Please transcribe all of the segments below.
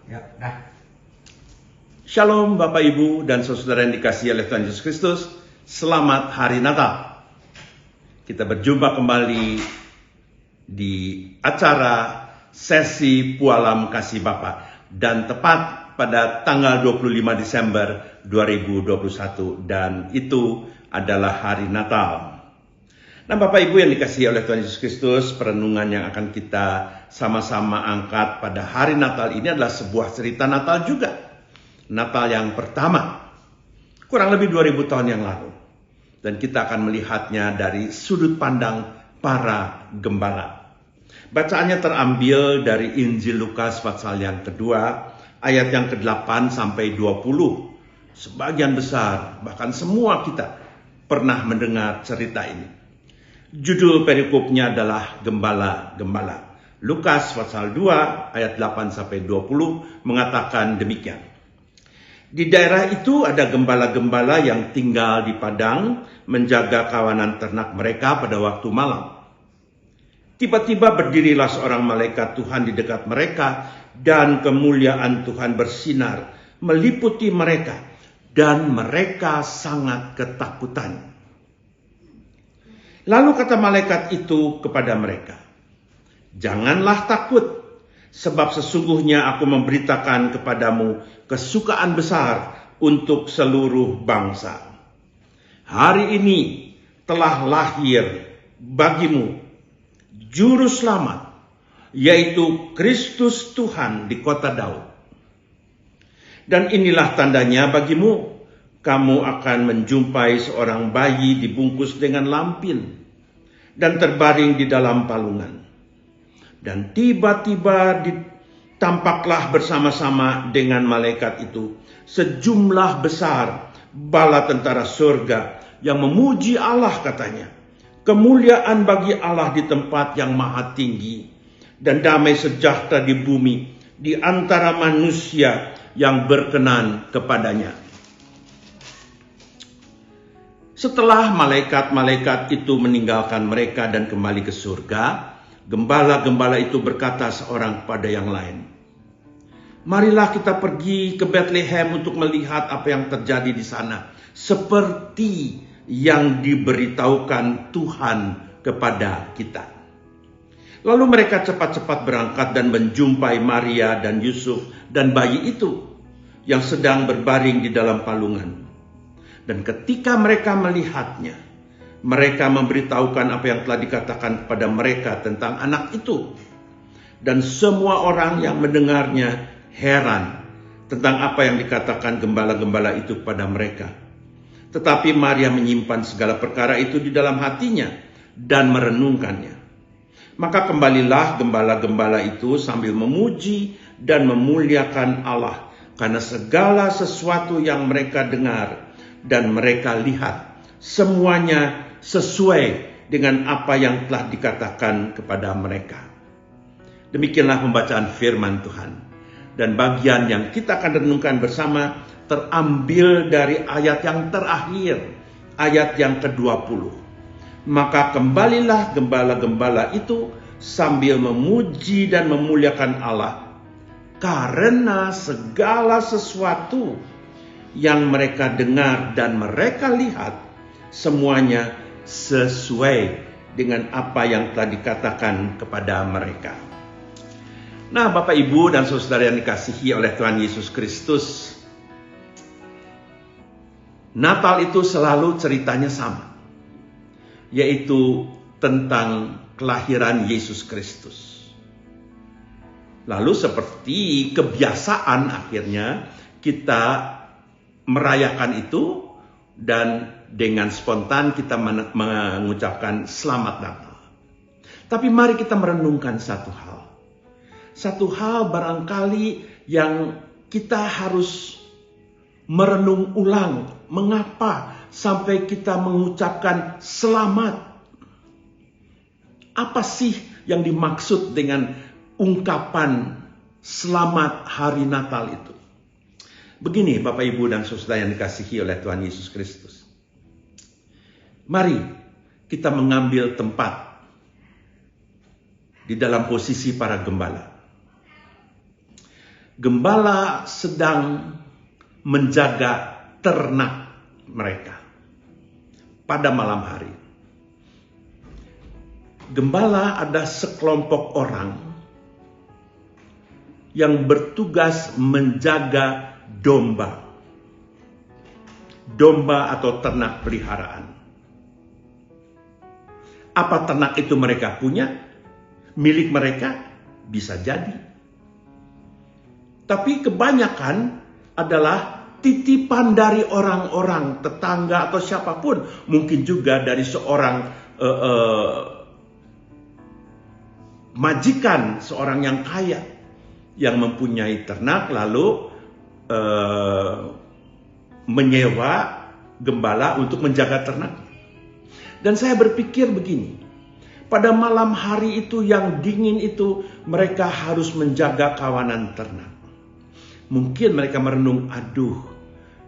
Ya, dah. Shalom Bapak Ibu dan saudara yang dikasihi oleh Tuhan Yesus Kristus. Selamat Hari Natal. Kita berjumpa kembali di acara sesi Pualam Kasih Bapa. Dan tepat pada tanggal 25 Desember 2021. Dan itu adalah Hari Natal. Nah Bapak Ibu yang dikasihi oleh Tuhan Yesus Kristus, perenungan yang akan kita sama-sama angkat pada hari Natal ini adalah sebuah cerita Natal juga. Natal yang pertama, kurang lebih 2000 tahun yang lalu. Dan kita akan melihatnya dari sudut pandang para gembala. Bacaannya terambil dari Injil Lukas pasal yang kedua, ayat yang ke-8 sampai 20. Sebagian besar, bahkan semua kita pernah mendengar cerita ini. Judul perikopnya adalah Gembala-Gembala. Lukas pasal 2 ayat 8 sampai 20 mengatakan demikian. Di daerah itu ada gembala-gembala yang tinggal di padang menjaga kawanan ternak mereka pada waktu malam. Tiba-tiba berdirilah seorang malaikat Tuhan di dekat mereka dan kemuliaan Tuhan bersinar meliputi mereka dan mereka sangat ketakutan. Lalu kata malaikat itu kepada mereka, "Janganlah takut, sebab sesungguhnya aku memberitakan kepadamu kesukaan besar untuk seluruh bangsa. Hari ini telah lahir bagimu Juru Selamat, yaitu Kristus Tuhan di kota Daud. Dan inilah tandanya bagimu, kamu akan menjumpai seorang bayi dibungkus dengan lampin dan terbaring di dalam palungan. Dan tiba-tiba tampaklah bersama-sama dengan malaikat itu sejumlah besar bala tentara surga yang memuji Allah katanya. Kemuliaan bagi Allah di tempat yang maha tinggi dan damai sejahtera di bumi di antara manusia yang berkenan kepadanya." Setelah malaikat-malaikat itu meninggalkan mereka dan kembali ke surga, gembala-gembala itu berkata seorang kepada yang lain, "Marilah kita pergi ke Bethlehem untuk melihat apa yang terjadi di sana, seperti yang diberitahukan Tuhan kepada kita." Lalu mereka cepat-cepat berangkat dan menjumpai Maria dan Yusuf dan bayi itu yang sedang berbaring di dalam palungan. Dan ketika mereka melihatnya, mereka memberitahukan apa yang telah dikatakan kepada mereka tentang anak itu. Dan semua orang yang mendengarnya heran tentang apa yang dikatakan gembala-gembala itu kepada mereka. Tetapi Maria menyimpan segala perkara itu di dalam hatinya dan merenungkannya. Maka kembalilah gembala-gembala itu sambil memuji dan memuliakan Allah karena segala sesuatu yang mereka dengar dan mereka lihat, semuanya sesuai dengan apa yang telah dikatakan kepada mereka. Demikianlah pembacaan firman Tuhan. Dan bagian yang kita akan renungkan bersama terambil dari ayat yang terakhir, ayat yang ke-20. Maka kembalilah gembala-gembala itu sambil memuji dan memuliakan Allah, karena segala sesuatu yang mereka dengar dan mereka lihat, semuanya sesuai dengan apa yang telah dikatakan kepada mereka. Nah Bapak Ibu dan saudara yang dikasihi oleh Tuhan Yesus Kristus, Natal itu selalu ceritanya sama, yaitu tentang kelahiran Yesus Kristus. Lalu seperti kebiasaan akhirnya kita merayakan itu dan dengan spontan kita mengucapkan selamat Natal. Tapi mari kita merenungkan satu hal. Satu hal barangkali yang kita harus merenung ulang. Mengapa sampai kita mengucapkan selamat? Apa sih yang dimaksud dengan ungkapan selamat hari Natal itu? Begini Bapak Ibu dan saudara yang dikasihi oleh Tuhan Yesus Kristus. Mari kita mengambil tempat di dalam posisi para gembala. Gembala sedang menjaga ternak mereka pada malam hari. Gembala ada sekelompok orang yang bertugas menjaga domba. Domba atau ternak peliharaan. Apa ternak itu mereka punya? Milik mereka? Bisa jadi. Tapi kebanyakan adalah titipan dari orang-orang, tetangga atau siapapun. Mungkin juga dari seorang majikan, seorang yang kaya, yang mempunyai ternak lalu menyewa gembala untuk menjaga ternak. Dan saya berpikir begini, pada malam hari itu yang dingin itu mereka harus menjaga kawanan ternak. Mungkin mereka merenung, aduh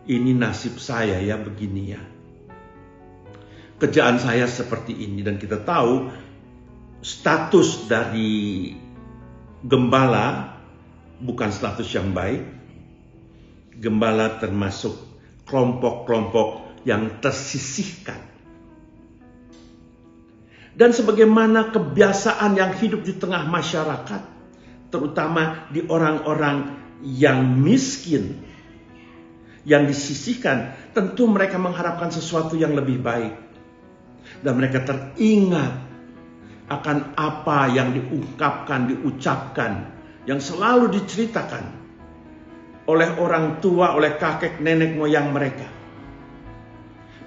ini nasib saya ya begini ya. Kerjaan saya seperti ini, dan kita tahu status dari gembala bukan status yang baik. Gembala termasuk kelompok-kelompok yang tersisihkan. Dan sebagaimana kebiasaan yang hidup di tengah masyarakat, terutama di orang-orang yang miskin, yang disisihkan, tentu mereka mengharapkan sesuatu yang lebih baik. Dan mereka teringat akan apa yang diungkapkan, diucapkan, yang selalu diceritakan oleh orang tua, oleh kakek nenek moyang mereka.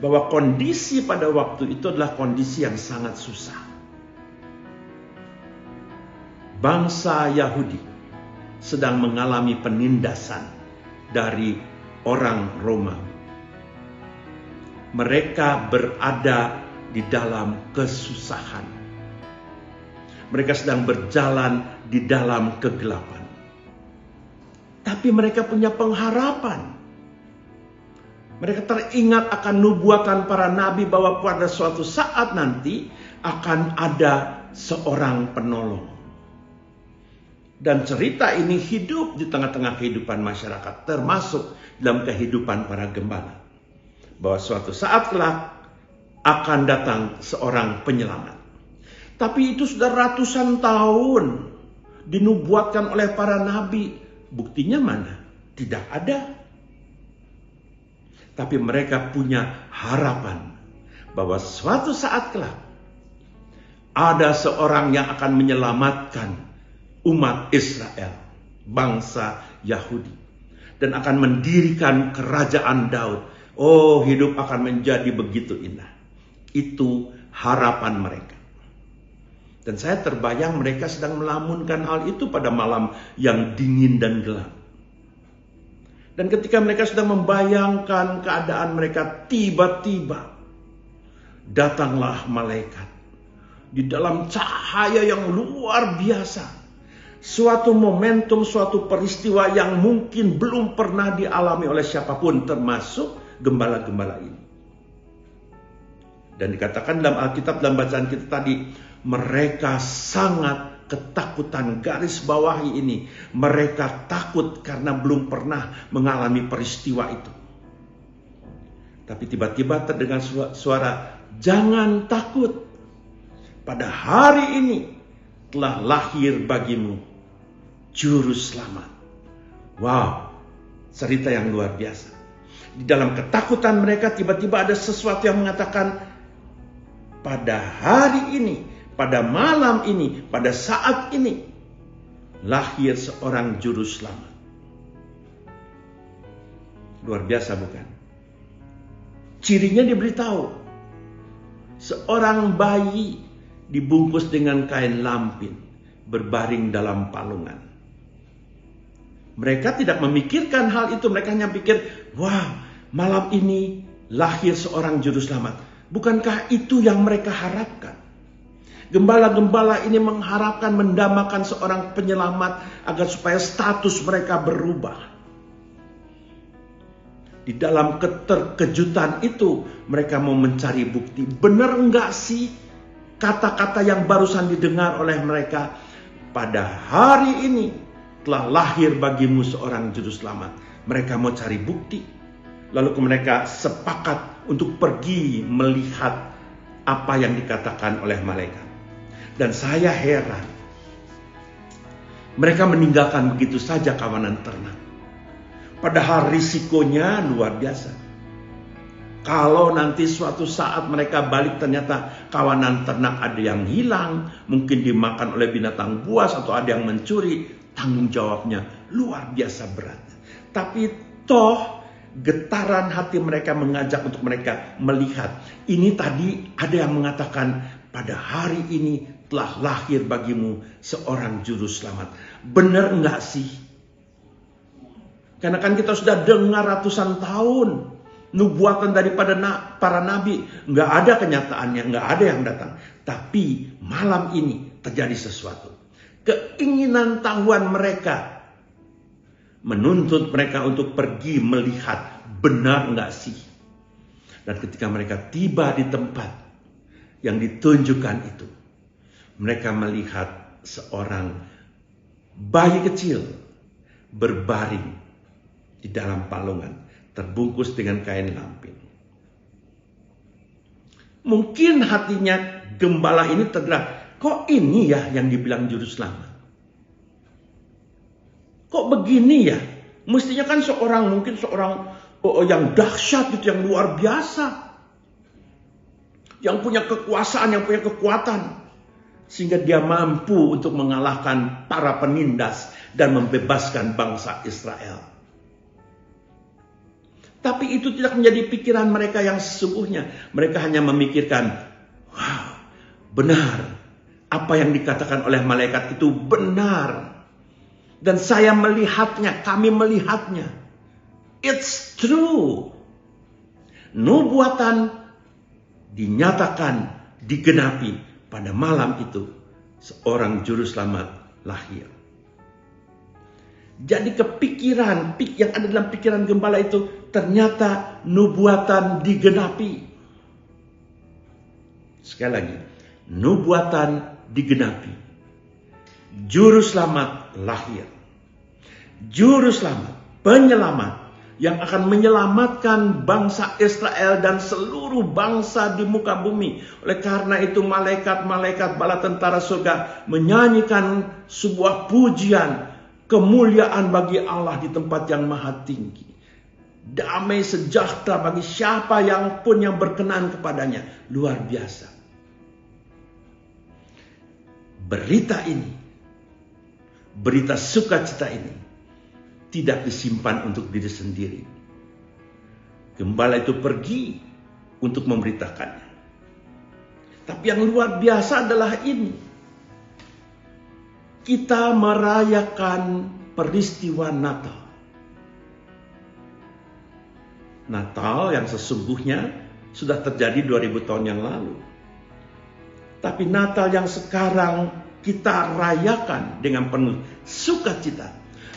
Bahwa kondisi pada waktu itu adalah kondisi yang sangat susah. Bangsa Yahudi sedang mengalami penindasan dari orang Romawi. Mereka berada di dalam kesusahan. Mereka sedang berjalan di dalam kegelapan. Tapi mereka punya pengharapan. Mereka teringat akan nubuatan para nabi bahwa pada suatu saat nanti akan ada seorang penolong. Dan cerita ini hidup di tengah-tengah kehidupan masyarakat, termasuk dalam kehidupan para gembala. Bahwa suatu saat kelak akan datang seorang penyelamat. Tapi itu sudah ratusan tahun dinubuatkan oleh para nabi. Buktinya mana? Tidak ada. Tapi mereka punya harapan bahwa suatu saat kelak ada seorang yang akan menyelamatkan umat Israel, bangsa Yahudi, dan akan mendirikan kerajaan Daud. Oh, hidup akan menjadi begitu indah. Itu harapan mereka. Dan saya terbayang mereka sedang melamunkan hal itu pada malam yang dingin dan gelap. Dan ketika mereka sedang membayangkan keadaan mereka, tiba-tiba datanglah malaikat di dalam cahaya yang luar biasa. Suatu momentum, suatu peristiwa yang mungkin belum pernah dialami oleh siapapun, termasuk gembala-gembala ini. Dan dikatakan dalam Alkitab, dalam bacaan kita tadi, mereka sangat ketakutan. Garis bawahi ini, mereka takut karena belum pernah mengalami peristiwa itu. Tapi tiba-tiba terdengar suara, jangan takut. Pada hari ini telah lahir bagimu Juru Selamat. Wow, cerita yang luar biasa. Di dalam ketakutan mereka tiba-tiba ada sesuatu yang mengatakan, pada hari ini, pada malam ini, pada saat ini, lahir seorang Juru Selamat. Luar biasa bukan? Cirinya diberitahu. Seorang bayi dibungkus dengan kain lampin, berbaring dalam palungan. Mereka tidak memikirkan hal itu. Mereka hanya pikir, wow, malam ini lahir seorang Juru Selamat. Bukankah itu yang mereka harapkan? Gembala-gembala ini mengharapkan mendambakan seorang penyelamat agar supaya status mereka berubah. Di dalam keterkejutan itu mereka mau mencari bukti. Benar enggak sih kata-kata yang barusan didengar oleh mereka? Pada hari ini telah lahir bagimu seorang juru selamat. Mereka mau cari bukti. Lalu mereka sepakat untuk pergi melihat apa yang dikatakan oleh malaikat. Dan saya heran. Mereka meninggalkan begitu saja kawanan ternak. Padahal risikonya luar biasa. Kalau nanti suatu saat mereka balik ternyata kawanan ternak ada yang hilang, mungkin dimakan oleh binatang buas atau ada yang mencuri, tanggung jawabnya luar biasa berat. Tapi toh getaran hati mereka mengajak untuk mereka melihat. Ini tadi ada yang mengatakan pada hari ini telah lahir bagimu seorang juru selamat. Benar enggak sih? Karena kan kita sudah dengar ratusan tahun nubuatan daripada para nabi, nggak ada kenyataannya, nggak ada yang datang. Tapi malam ini terjadi sesuatu. Keinginan tahuan mereka menuntut mereka untuk pergi melihat benar nggak sih. Dan ketika mereka tiba di tempat yang ditunjukkan itu, mereka melihat seorang bayi kecil berbaring di dalam palungan, terbungkus dengan kain lampin. Mungkin hatinya gembala ini tergerak. Kok ini ya yang dibilang juru selamat? Kok begini ya? Mestinya kan mungkin seorang yang dahsyat gitu, yang luar biasa. Yang punya kekuasaan, yang punya kekuatan. Sehingga dia mampu untuk mengalahkan para penindas dan membebaskan bangsa Israel. Tapi itu tidak menjadi pikiran mereka yang sesungguhnya. Mereka hanya memikirkan, wow, benar. Apa yang dikatakan oleh malaikat itu benar. Dan saya melihatnya, kami melihatnya. It's true. Nubuatan dinyatakan, digenapi pada malam itu. Seorang juru selamat lahir. Jadi kepikiran yang ada dalam pikiran gembala itu ternyata nubuatan digenapi. Sekali lagi, nubuatan digenapi. Juru selamat lahir. Juru selamat, penyelamat yang akan menyelamatkan bangsa Israel dan seluruh bangsa di muka bumi. Oleh karena itu malaikat-malaikat bala tentara surga menyanyikan sebuah pujian. Kemuliaan bagi Allah di tempat yang maha tinggi. Damai sejahtera bagi siapa yang pun yang berkenan kepadanya. Luar biasa. Berita ini, berita sukacita ini, tidak disimpan untuk diri sendiri. Gembala itu pergi untuk memberitakannya. Tapi yang luar biasa adalah ini. Kita merayakan peristiwa Natal. Natal yang sesungguhnya sudah terjadi 2000 tahun yang lalu. Tapi Natal yang sekarang kita rayakan dengan penuh sukacita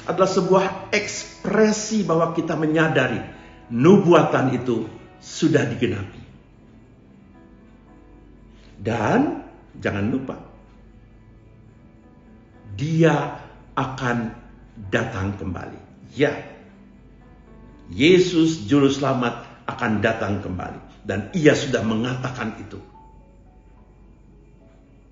adalah sebuah ekspresi bahwa kita menyadari nubuatan itu sudah digenapi. Dan jangan lupa, Dia akan datang kembali. Ya, Yesus Juru Selamat akan datang kembali. Dan Ia sudah mengatakan itu.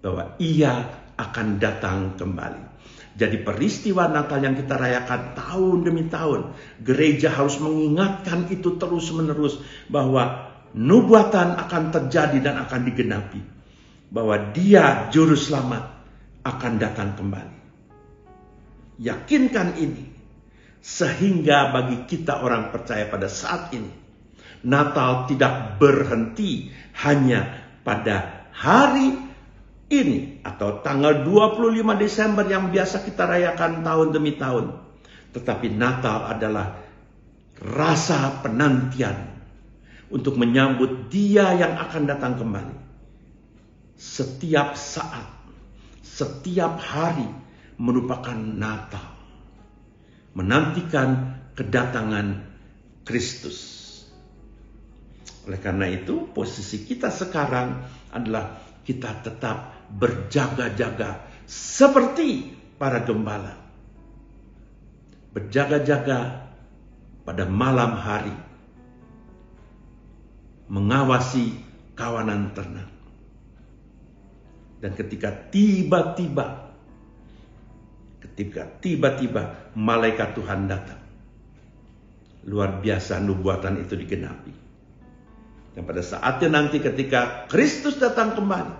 Bahwa Ia akan datang kembali. Jadi peristiwa Natal yang kita rayakan tahun demi tahun. Gereja harus mengingatkan itu terus menerus. Bahwa nubuatan akan terjadi dan akan digenapi. Bahwa Dia Juru Selamat akan datang kembali. Yakinkan ini. Sehingga bagi kita orang percaya pada saat ini, Natal tidak berhenti hanya pada hari ini atau tanggal 25 Desember yang biasa kita rayakan tahun demi tahun. Tetapi Natal adalah rasa penantian untuk menyambut Dia yang akan datang kembali. Setiap saat, setiap hari merupakan Natal. Menantikan kedatangan Kristus. Oleh karena itu, posisi kita sekarang adalah kita tetap berjaga-jaga seperti para gembala. berjaga-jaga pada malam hari, mengawasi kawanan ternak. Dan ketika tiba-tiba malaikat Tuhan datang, luar biasa nubuatan itu digenapi. Dan pada saatnya nanti ketika Kristus datang kembali,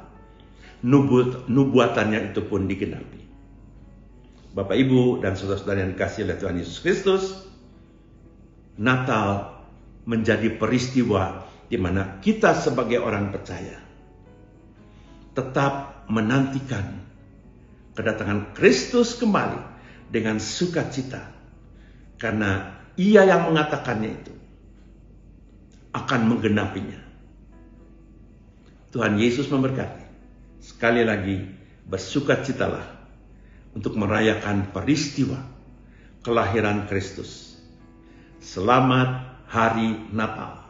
nubuatannya itu pun digenapi. Bapak, Ibu, dan saudara-saudara yang dikasihi oleh Tuhan Yesus Kristus, Natal menjadi peristiwa di mana kita sebagai orang percaya tetap menantikan kedatangan Kristus kembali dengan sukacita, karena Ia yang mengatakannya itu akan menggenapinya. Tuhan Yesus memberkati. Sekali lagi, bersukacitalah untuk merayakan peristiwa kelahiran Kristus. Selamat Hari Natal.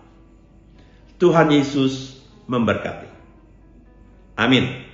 Tuhan Yesus memberkati. Amin.